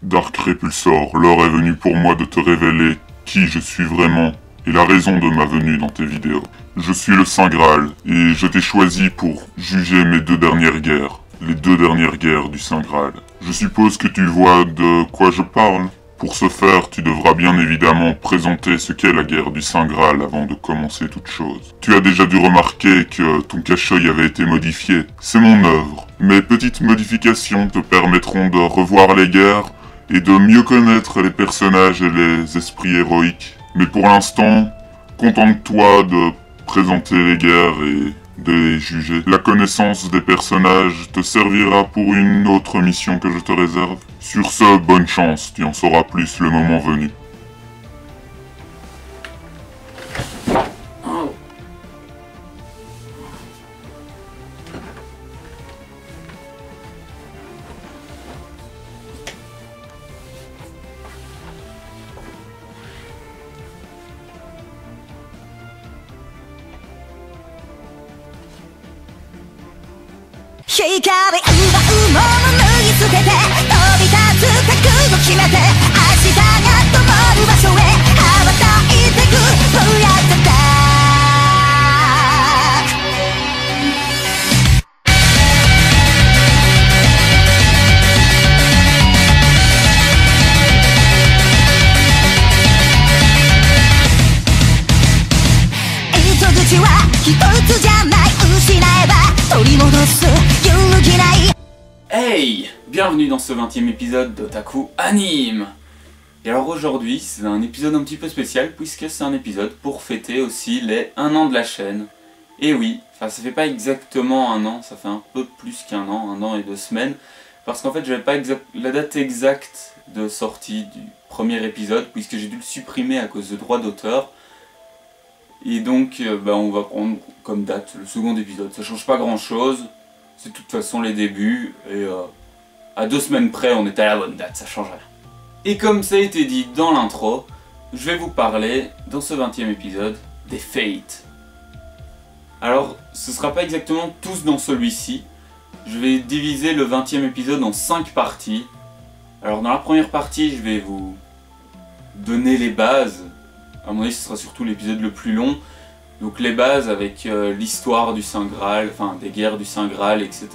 Dark Repulsor, l'heure est venue pour moi de te révéler qui je suis vraiment et la raison de ma venue dans tes vidéos. Je suis le Saint Graal et je t'ai choisi pour juger mes 2 dernières guerres. Les 2 dernières guerres du Saint Graal. Je suppose que tu vois de quoi je parle. Pour ce faire, tu devras bien évidemment présenter ce qu'est la guerre du Saint Graal avant de commencer toute chose. Tu as déjà dû remarquer que ton cache-œil avait été modifié. C'est mon œuvre. Mes petites modifications te permettront de revoir les guerres et de mieux connaître les personnages et les esprits héroïques. Mais pour l'instant, contente-toi de présenter les guerres et de les juger. La connaissance des personnages te servira pour une autre mission que je te réserve. Sur ce, bonne chance, tu en sauras plus le moment venu.光奪うもの脱ぎ捨てて飛び立つ覚悟決めて明日が灯る場所へ羽ばたいてくブラックダ糸口は一つじゃない失えば取り戻す Hey! Bienvenue dans ce 20e épisode d'Otaku Anime! Et alors aujourd'hui, c'est un épisode un petit peu spécial puisque c'est un épisode pour fêter aussi les 1 an de la chaîne. Et oui, enfin ça fait pas exactement 1 an, ça fait un peu plus qu'1 an, 1 an et 2 semaines. Parce qu'en fait j'avais pas la date exacte de sortie du premier épisode puisque j'ai dû le supprimer à cause de droits d'auteur. Et donc on va prendre comme date le second épisode, ça change pas grand chose. C'est de toute façon les débuts, et à 2 semaines près, on est à la bonne date, ça change rien. Et comme ça a été dit dans l'intro, je vais vous parler, dans ce 20e épisode, des Fates. Alors, ce sera pas exactement tous dans celui-ci, je vais diviser le 20e épisode en 5 parties. Alors dans la première partie, je vais vous donner les bases, à mon avis ce sera surtout l'épisode le plus long, donc les bases avec l'histoire du Saint Graal, enfin des guerres du Saint Graal, etc.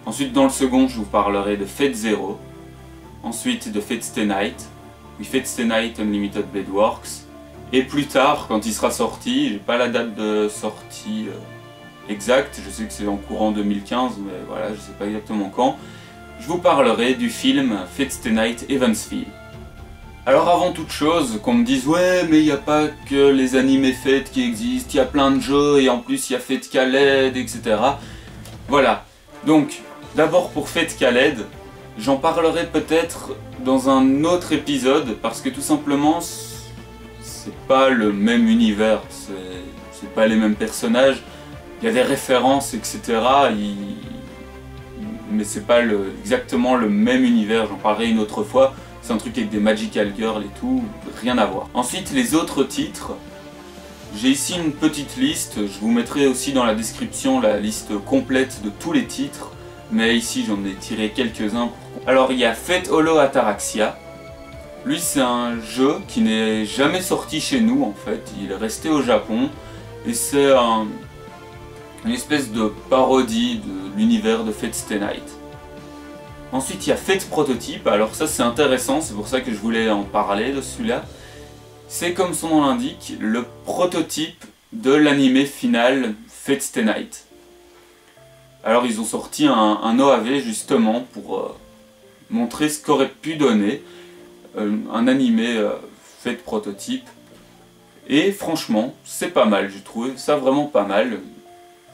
Ensuite dans le second je vous parlerai de Fate Zero. Ensuite de Fate Stay Night, puis Fate Stay Night Unlimited Blade Works. Et plus tard, quand il sera sorti, j'ai pas la date de sortie exacte, je sais que c'est en courant 2015, mais voilà, je sais pas exactement quand. Je vous parlerai du film Fate Stay Night Evansville. Alors avant toute chose, qu'on me dise ouais mais il n'y a pas que les animés Fate qui existent, il y a plein de jeux et en plus il y a Fate Khaled, etc. Voilà, donc d'abord pour Fate Khaled, j'en parlerai peut-être dans un autre épisode parce que tout simplement c'est pas le même univers, c'est pas les mêmes personnages, il y a des références etc. Mais c'est pas exactement le même univers, j'en parlerai une autre fois. C'est un truc avec des Magical Girls et tout, rien à voir. Ensuite, les autres titres, j'ai ici une petite liste, je vous mettrai aussi dans la description la liste complète de tous les titres, mais ici j'en ai tiré quelques-uns. Alors il y a Fate Holo Ataraxia, lui c'est un jeu qui n'est jamais sorti chez nous en fait, il est resté au Japon, et c'est une espèce de parodie de l'univers de Fate Stay Night. Ensuite il y a Fate Prototype, alors ça c'est intéressant, c'est pour ça que je voulais en parler de celui-là. C'est comme son nom l'indique, le prototype de l'anime final Fate Stay Night. Alors ils ont sorti un OAV justement pour montrer ce qu'aurait pu donner un animé Fate Prototype. Et franchement c'est pas mal, j'ai trouvé ça vraiment pas mal.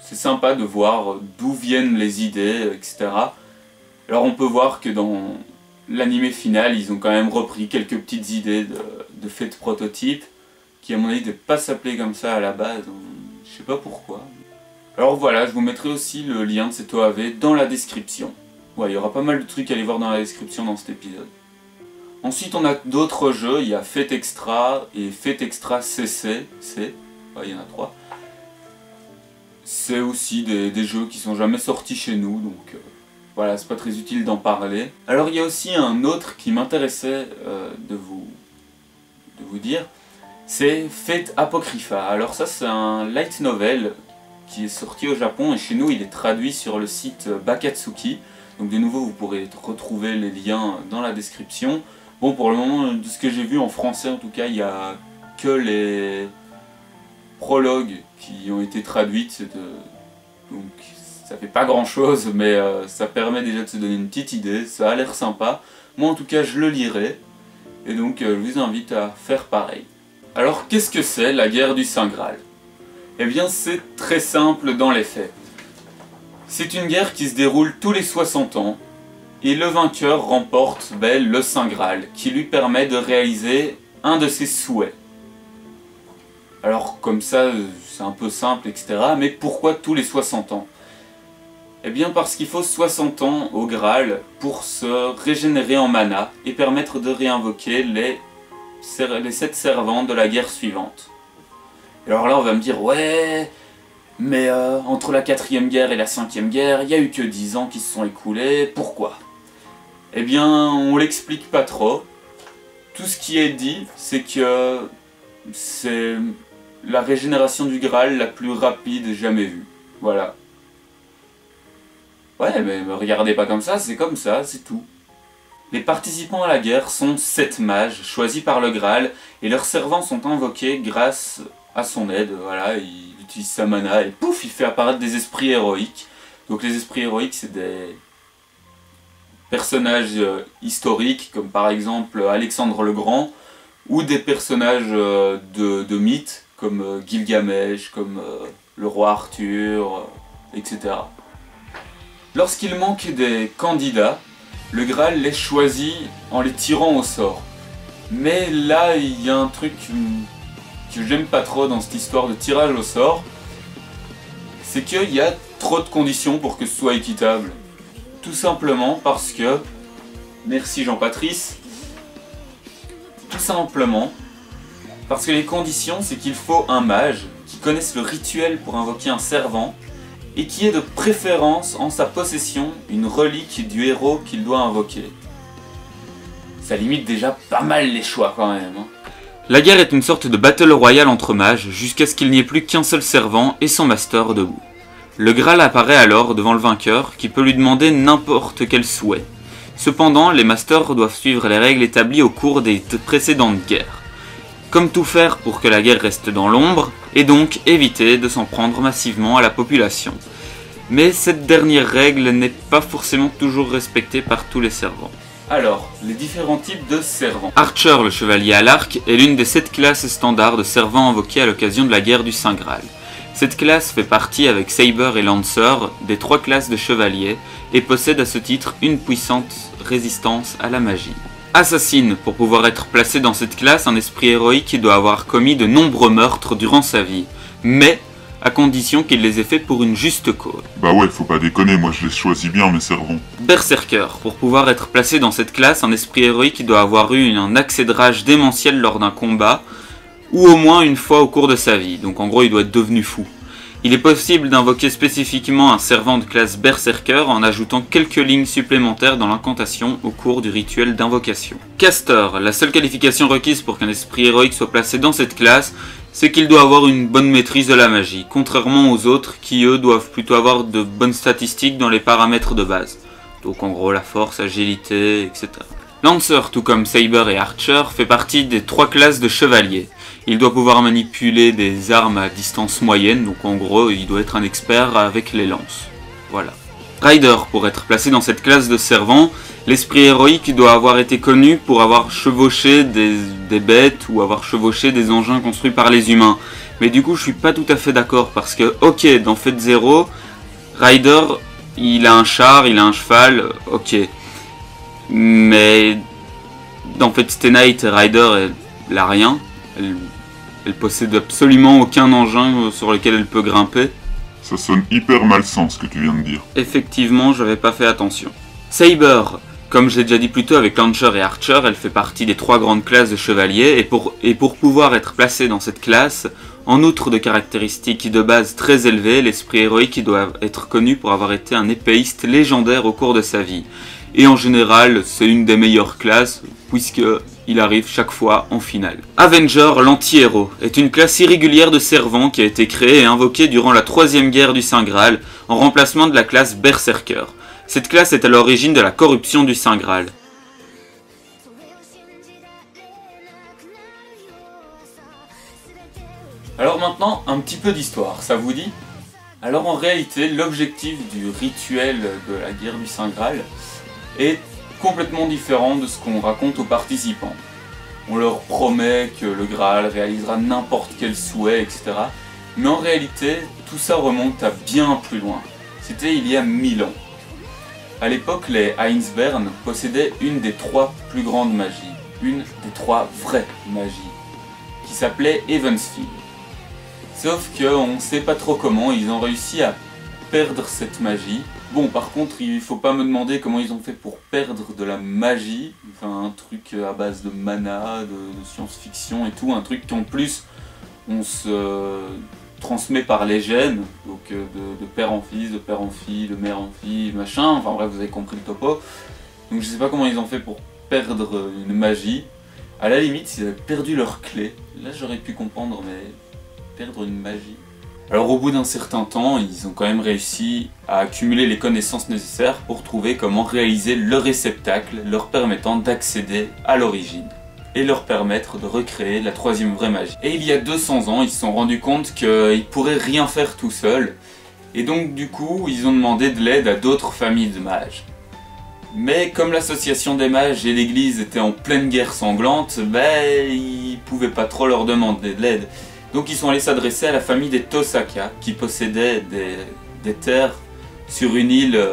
C'est sympa de voir d'où viennent les idées, etc. Alors on peut voir que dans l'anime final, ils ont quand même repris quelques petites idées de Fate Prototype, qui à mon avis ne devaient pas s'appeler comme ça à la base, je sais pas pourquoi. Alors voilà, je vous mettrai aussi le lien de cet OAV dans la description. Ouais, il y aura pas mal de trucs à aller voir dans la description dans cet épisode. Ensuite on a d'autres jeux, il y a Fate Extra et Fate Extra CC, ouais, il y en a 3. C'est aussi des jeux qui sont jamais sortis chez nous, donc voilà, c'est pas très utile d'en parler. Alors il y a aussi un autre qui m'intéressait de vous dire, c'est Fate Apocrypha. Alors ça c'est un light novel qui est sorti au Japon et chez nous il est traduit sur le site Bakatsuki. Donc de nouveau vous pourrez retrouver les liens dans la description. Bon, pour le moment, de ce que j'ai vu en français en tout cas, il n'y a que les prologues qui ont été traduites, donc ça fait pas grand chose, mais ça permet déjà de se donner une petite idée, ça a l'air sympa. Moi en tout cas je le lirai, et donc je vous invite à faire pareil. Alors qu'est-ce que c'est la guerre du Saint Graal? Eh bien c'est très simple dans les faits. C'est une guerre qui se déroule tous les 60 ans, et le vainqueur remporte le Saint Graal, qui lui permet de réaliser un de ses souhaits. Alors comme ça, c'est un peu simple, etc. Mais pourquoi tous les 60 ans? Eh bien parce qu'il faut 60 ans au Graal pour se régénérer en mana et permettre de réinvoquer les 7 servants de la guerre suivante. Et alors là on va me dire, ouais, mais entre la 4e guerre et la 5e guerre, il n'y a eu que 10 ans qui se sont écoulés, pourquoi? Eh bien on l'explique pas trop. Tout ce qui est dit, c'est que c'est la régénération du Graal la plus rapide jamais vue. Voilà. Ouais, mais me regardez pas comme ça, c'est tout. Les participants à la guerre sont 7 mages, choisis par le Graal, et leurs servants sont invoqués grâce à son aide. Voilà, il utilise sa mana, et pouf, il fait apparaître des esprits héroïques. Donc les esprits héroïques, c'est des personnages historiques, comme par exemple Alexandre le Grand, ou des personnages de mythes, comme Gilgamesh, comme le roi Arthur, etc. Lorsqu'il manque des candidats, le Graal les choisit en les tirant au sort. Mais là, il y a un truc que j'aime pas trop dans cette histoire de tirage au sort, c'est qu'il y a trop de conditions pour que ce soit équitable. Tout simplement parce que... Merci Jean-Patrice. Tout simplement parce que les conditions, c'est qu'il faut un mage qui connaisse le rituel pour invoquer un servant, et qui ait de préférence en sa possession une relique du héros qu'il doit invoquer. Ça limite déjà pas mal les choix quand même. La guerre est une sorte de battle royale entre mages, jusqu'à ce qu'il n'y ait plus qu'un seul servant et son master debout. Le Graal apparaît alors devant le vainqueur, qui peut lui demander n'importe quel souhait. Cependant, les masters doivent suivre les règles établies au cours des précédentes guerres. Comme tout faire pour que la guerre reste dans l'ombre, et donc éviter de s'en prendre massivement à la population. Mais cette dernière règle n'est pas forcément toujours respectée par tous les servants. Alors, les différents types de servants. Archer, le chevalier à l'arc, est l'une des 7 classes standards de servants invoqués à l'occasion de la guerre du Saint Graal. Cette classe fait partie avec Saber et Lancer des 3 classes de chevaliers et possède à ce titre une puissante résistance à la magie. Assassin, pour pouvoir être placé dans cette classe, un esprit héroïque doit avoir commis de nombreux meurtres durant sa vie, mais à condition qu'il les ait fait pour une juste cause. Bah ouais, faut pas déconner, moi je les choisis bien mes servants. Berserker, pour pouvoir être placé dans cette classe, un esprit héroïque doit avoir eu un accès de rage démentiel lors d'un combat, ou au moins une fois au cours de sa vie, donc en gros il doit être devenu fou. Il est possible d'invoquer spécifiquement un servant de classe Berserker en ajoutant quelques lignes supplémentaires dans l'incantation au cours du rituel d'invocation. Caster, la seule qualification requise pour qu'un esprit héroïque soit placé dans cette classe, c'est qu'il doit avoir une bonne maîtrise de la magie, contrairement aux autres qui eux doivent plutôt avoir de bonnes statistiques dans les paramètres de base. Donc en gros la force, agilité, etc. Lancer, tout comme Saber et Archer, fait partie des 3 classes de chevaliers. Il doit pouvoir manipuler des armes à distance moyenne, donc en gros il doit être un expert avec les lances. Voilà. Rider, pour être placé dans cette classe de servant, l'esprit héroïque doit avoir été connu pour avoir chevauché des bêtes ou avoir chevauché des engins construits par les humains. Mais du coup je suis pas tout à fait d'accord parce que ok, dans Fate Zero, Rider il a un char, il a un cheval, ok. Mais dans Fate Stay Night, Rider elle a rien. Elle possède absolument aucun engin sur lequel elle peut grimper. Ça sonne hyper malsain ce que tu viens de dire. Effectivement, j'avais pas fait attention. Saber, Comme j'ai déjà dit plus tôt avec Launcher et Archer, elle fait partie des 3 grandes classes de chevaliers, et pour pouvoir être placée dans cette classe, en outre de caractéristiques de base très élevées, l'esprit héroïque doit être connu pour avoir été un épéiste légendaire au cours de sa vie. Et en général, c'est une des meilleures classes, puisqu'il arrive chaque fois en finale. Avenger, l'anti-héros, est une classe irrégulière de servants qui a été créée et invoquée durant la 3e guerre du Saint Graal, en remplacement de la classe Berserker. Cette classe est à l'origine de la corruption du Saint Graal. Alors maintenant, un petit peu d'histoire, ça vous dit? Alors en réalité, l'objectif du rituel de la guerre du Saint Graal est complètement différent de ce qu'on raconte aux participants. On leur promet que le Graal réalisera n'importe quel souhait, etc. Mais en réalité, tout ça remonte à bien plus loin. C'était il y a 1000 ans. À l'époque, les Ainsbern possédaient une des 3 plus grandes magies, une des 3 vraies magies, qui s'appelait Evansfield. Sauf qu'on ne sait pas trop comment ils ont réussi à perdre cette magie. Bon, par contre, il faut pas me demander comment ils ont fait pour perdre de la magie, enfin un truc à base de mana, de science-fiction et tout, un truc qu'en plus on se transmet par les gènes, donc de père en fils, de père en fille, de mère en fille, machin, enfin bref, vous avez compris le topo. Donc je sais pas comment ils ont fait pour perdre une magie. À la limite, s'ils avaient perdu leur clé, là j'aurais pu comprendre, mais perdre une magie. Alors au bout d'un certain temps, ils ont quand même réussi à accumuler les connaissances nécessaires pour trouver comment réaliser le réceptacle leur permettant d'accéder à l'origine et leur permettre de recréer la 3e vraie magie. Et il y a 200 ans, ils se sont rendus compte qu'ils pourraient rien faire tout seuls, et donc du coup, ils ont demandé de l'aide à d'autres familles de mages. Mais comme l'association des mages et l'église étaient en pleine guerre sanglante, ils pouvaient pas trop leur demander de l'aide. Donc ils sont allés s'adresser à la famille des Tosaka, qui possédaient des terres sur une île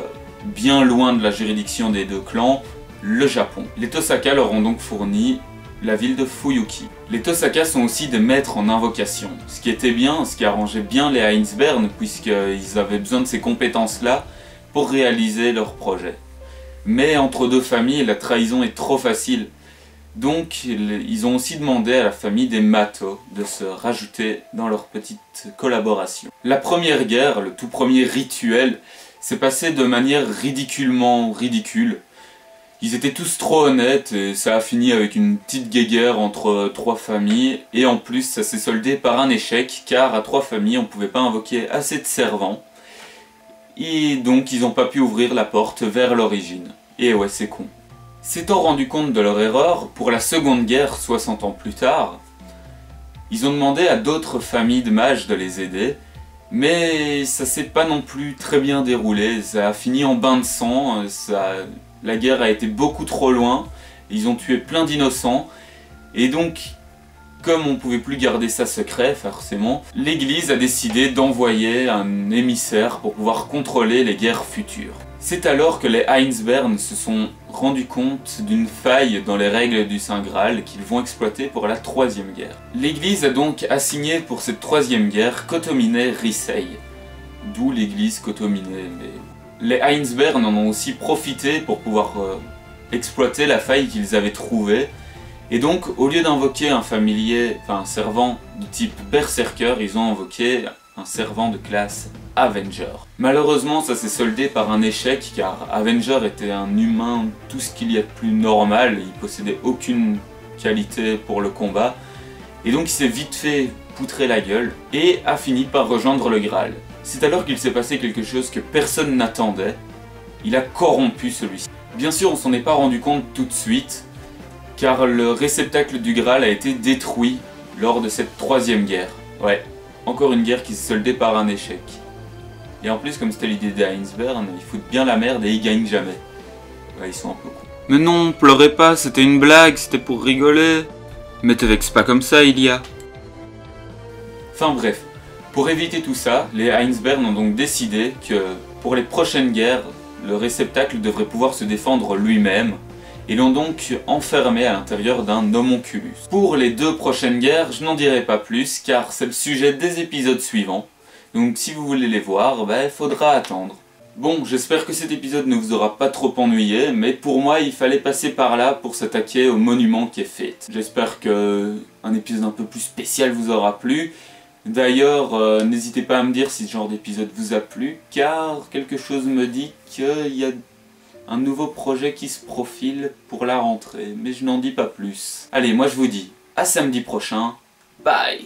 bien loin de la juridiction des 2 clans, le Japon. Les Tosaka leur ont donc fourni la ville de Fuyuki. Les Tosaka sont aussi des maîtres en invocation, ce qui était bien, ce qui arrangeait bien les Ainsbern, puisqu'ils avaient besoin de ces compétences-là pour réaliser leur projet. Mais entre 2 familles, la trahison est trop facile. Donc ils ont aussi demandé à la famille des Mato de se rajouter dans leur petite collaboration. La première guerre, le tout premier rituel, s'est passé de manière ridiculement ridicule. Ils étaient tous trop honnêtes et ça a fini avec une petite guéguerre entre 3 familles. Et en plus ça s'est soldé par un échec car à 3 familles on ne pouvait pas invoquer assez de servants. Et donc ils n'ont pas pu ouvrir la porte vers l'origine. Et ouais, c'est con. S'étant rendu compte de leur erreur, pour la seconde guerre, 60 ans plus tard, ils ont demandé à d'autres familles de mages de les aider, mais ça s'est pas non plus très bien déroulé, ça a fini en bain de sang, la guerre a été beaucoup trop loin, ils ont tué plein d'innocents, et donc, comme on pouvait plus garder ça secret, forcément, l'église a décidé d'envoyer un émissaire pour pouvoir contrôler les guerres futures. C'est alors que les Ainsbern se sont rendus compte d'une faille dans les règles du Saint Graal qu'ils vont exploiter pour la 3e guerre. L'église a donc assigné pour cette 3e guerre Kotomine Risei, d'où l'église Kotomine. Mais les Ainsbern en ont aussi profité pour pouvoir exploiter la faille qu'ils avaient trouvée, et donc au lieu d'invoquer un familier, enfin un servant de type Berserker, ils ont invoqué un servant de classe Avenger. Malheureusement, ça s'est soldé par un échec car Avenger était un humain, tout ce qu'il y a de plus normal, il possédait aucune qualité pour le combat, et donc il s'est vite fait poutrer la gueule et a fini par rejoindre le Graal. C'est alors qu'il s'est passé quelque chose que personne n'attendait, il a corrompu celui-ci. Bien sûr, on s'en est pas rendu compte tout de suite, car le réceptacle du Graal a été détruit lors de cette 3e guerre. Ouais, encore une guerre qui s'est soldée par un échec. Et en plus, comme c'était l'idée des Ainsbern, ils foutent bien la merde et ils gagnent jamais. Ouais, ils sont un peu cons. Mais non, pleurez pas, c'était une blague, c'était pour rigoler. Mais te vexe pas comme ça, Ilia. Enfin bref, pour éviter tout ça, les Ainsbern ont donc décidé que pour les prochaines guerres, le réceptacle devrait pouvoir se défendre lui-même, et l'ont donc enfermé à l'intérieur d'un homonculus. Pour les 2 prochaines guerres, je n'en dirai pas plus, car c'est le sujet des épisodes suivants. Donc si vous voulez les voir, il faudra attendre. Bon, j'espère que cet épisode ne vous aura pas trop ennuyé, mais pour moi il fallait passer par là pour s'attaquer au monument qui est fait. J'espère que un épisode un peu plus spécial vous aura plu. D'ailleurs, n'hésitez pas à me dire si ce genre d'épisode vous a plu, car quelque chose me dit qu'il y a un nouveau projet qui se profile pour la rentrée, mais je n'en dis pas plus. Allez, moi je vous dis à samedi prochain, bye!